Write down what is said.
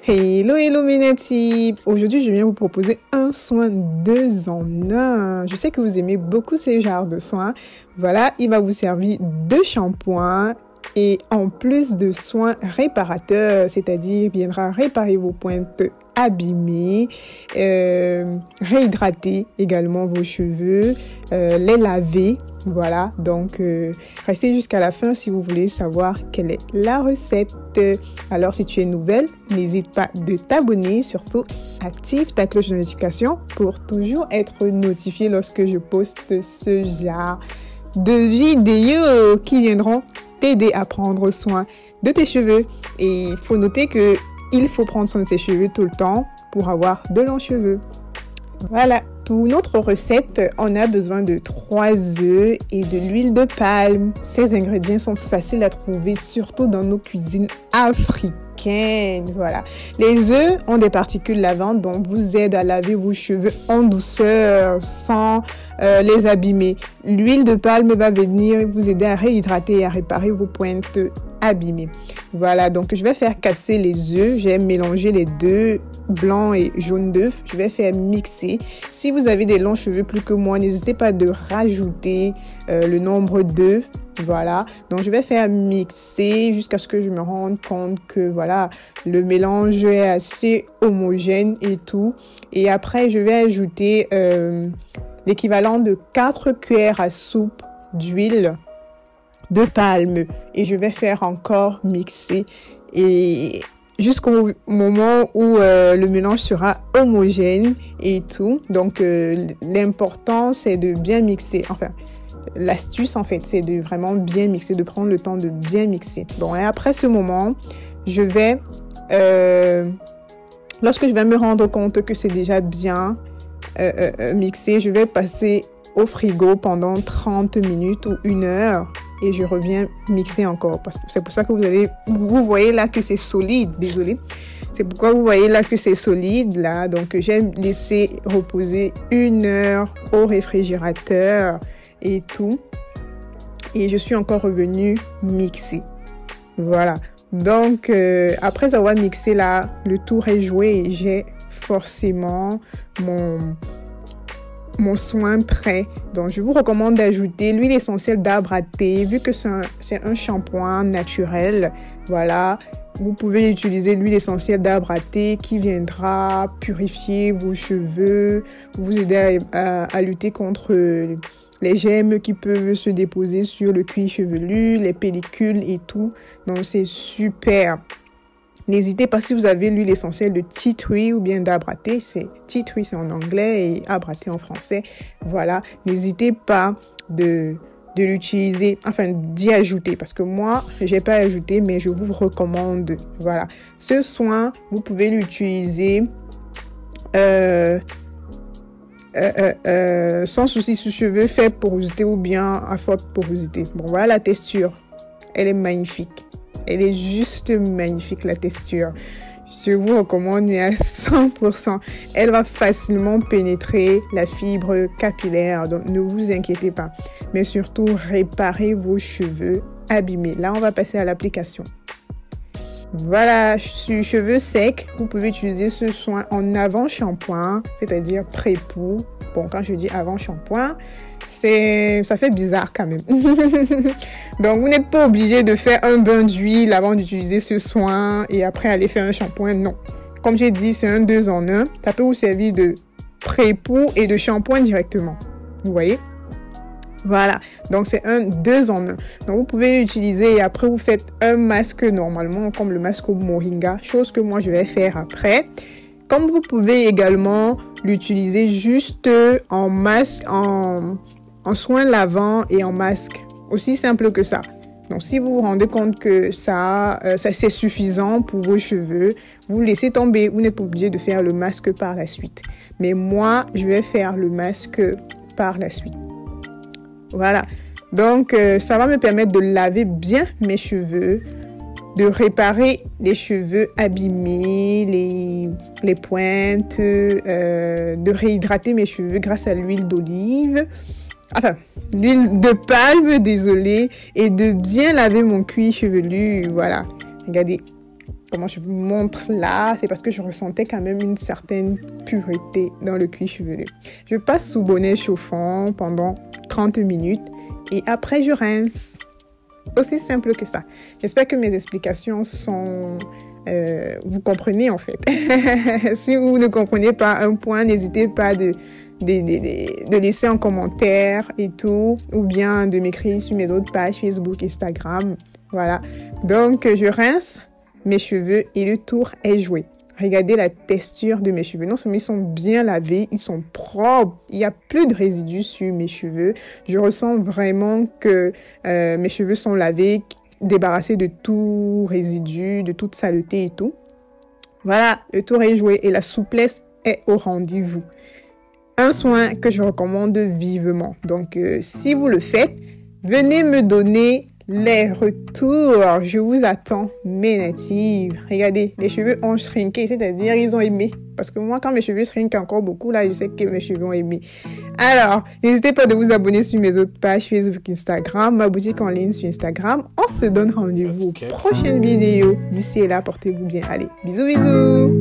Hello, hello mes natifs! Aujourd'hui, je viens vous proposer un soin 2 en 1. Je sais que vous aimez beaucoup ce genre de soins. Voilà, il va vous servir de shampoing et en plus de soins réparateurs, c'est-à-dire il viendra réparer vos pointes abîmées, réhydrater également vos cheveux, les laver. Voilà, donc restez jusqu'à la fin si vous voulez savoir quelle est la recette. Alors si tu es nouvelle, n'hésite pas de t'abonner, surtout active ta cloche de notification pour toujours être notifié lorsque je poste ce genre de vidéos qui viendront t'aider à prendre soin de tes cheveux. Et il faut noter que il faut prendre soin de ses cheveux tout le temps pour avoir de longs cheveux. Voilà, pour notre recette, on a besoin de 3 œufs et de l'huile de palme. Ces ingrédients sont faciles à trouver, surtout dans nos cuisines africaines. Voilà, les œufs ont des particules lavantes, donc vous aident à laver vos cheveux en douceur sans les abîmer. L'huile de palme va venir vous aider à réhydrater et à réparer vos pointes abîmées. Voilà, donc je vais faire casser les œufs. J'ai mélangé les deux, blanc et jaune d'œuf. Je vais faire mixer. Si vous avez des longs cheveux plus que moi, n'hésitez pas de rajouter le nombre d'œufs. Voilà, donc je vais faire mixer jusqu'à ce que je me rende compte que voilà, le mélange est assez homogène et tout. Et après, je vais ajouter l'équivalent de 4 cuillères à soupe d'huile de palme et je vais faire encore mixer et jusqu'au moment où le mélange sera homogène et tout. Donc l'important c'est de bien mixer, enfin l'astuce en fait c'est de vraiment bien mixer, de prendre le temps de bien mixer. Bon, et après ce moment je vais lorsque je vais me rendre compte que c'est déjà bien mixé, je vais passer au frigo pendant 30 minutes ou 1 heure et je reviens mixer encore. Parce que c'est pour ça que vous voyez là que c'est solide. Désolée. C'est pourquoi vous voyez là que c'est solide là. Donc j'ai laissé reposer 1 heure au réfrigérateur et tout. Et je suis encore revenue mixer. Voilà. Donc après avoir mixé là, le tour est joué et j'ai forcément mon soin prêt. Donc je vous recommande d'ajouter l'huile essentielle d'arbre à thé vu que c'est un shampoing naturel. Voilà, vous pouvez utiliser l'huile essentielle d'arbre à thé qui viendra purifier vos cheveux, vous aider à lutter contre les gemmes qui peuvent se déposer sur le cuir chevelu, les pellicules et tout. Donc c'est super. N'hésitez pas, si vous avez l'huile essentielle de tea tree ou bien d'arbre à thé, tea tree c'est en anglais et arbre à thé en français. Voilà, n'hésitez pas de l'utiliser, enfin d'y ajouter parce que moi, j'ai pas ajouté mais je vous recommande. Voilà, ce soin, vous pouvez l'utiliser sans souci sous cheveux, fait porosité ou bien à forte porosité. Bon, voilà la texture, elle est magnifique. Elle est juste magnifique, la texture. Je vous recommande, mais à 100%. Elle va facilement pénétrer la fibre capillaire. Donc, ne vous inquiétez pas. Mais surtout, réparez vos cheveux abîmés. Là, on va passer à l'application. Voilà, sur cheveux secs, vous pouvez utiliser ce soin en avant-shampoing, c'est-à-dire pré-poux. Bon, quand je dis avant-shampoing, ça fait bizarre quand même. Donc, vous n'êtes pas obligé de faire un bain d'huile avant d'utiliser ce soin et après aller faire un shampoing. Non. Comme j'ai dit, c'est un 2 en 1. Ça peut vous servir de pré-poux et de shampoing directement. Vous voyez? Voilà. Donc, c'est un 2 en 1. Donc, vous pouvez l'utiliser et après, vous faites un masque normalement, comme le masque au moringa, chose que moi, je vais faire après. Comme vous pouvez également l'utiliser juste en masque, en soin lavant et en masque. Aussi simple que ça. Donc, si vous vous rendez compte que ça c'est suffisant pour vos cheveux, vous laissez tomber. Vous n'êtes pas obligé de faire le masque par la suite. Mais moi, je vais faire le masque par la suite. Voilà. Donc, ça va me permettre de laver bien mes cheveux, de réparer les cheveux abîmés, les pointes, de réhydrater mes cheveux grâce à l'huile d'olive. Enfin, l'huile de palme, désolé, et de bien laver mon cuir chevelu. Voilà, regardez, comment je vous montre là, c'est parce que je ressentais quand même une certaine pureté dans le cuir chevelu. Je passe sous bonnet chauffant pendant 30 minutes et après je rince. Aussi simple que ça. J'espère que mes explications sont... vous comprenez en fait. Si vous ne comprenez pas un point, n'hésitez pas de laisser un commentaire et tout, ou bien de m'écrire sur mes autres pages Facebook, Instagram. Voilà. Donc, je rince mes cheveux et le tour est joué. Regardez la texture de mes cheveux. Non seulement ils sont bien lavés, ils sont propres. Il n'y a plus de résidus sur mes cheveux. Je ressens vraiment que mes cheveux sont lavés, débarrassés de tout résidu, de toute saleté et tout. Voilà, le tour est joué et la souplesse est au rendez-vous. Un soin que je recommande vivement. Donc, si vous le faites, venez me donner les retours. Je vous attends, mes natives. Regardez, les cheveux ont shrinké, c'est-à-dire ils ont aimé. Parce que moi, quand mes cheveux shrinkent encore beaucoup, là, je sais que mes cheveux ont aimé. Alors, n'hésitez pas de vous abonner sur mes autres pages Facebook, Instagram, ma boutique en ligne sur Instagram. On se donne rendez-vous aux prochaines vidéos. D'ici là, portez-vous bien. Allez, bisous, bisous.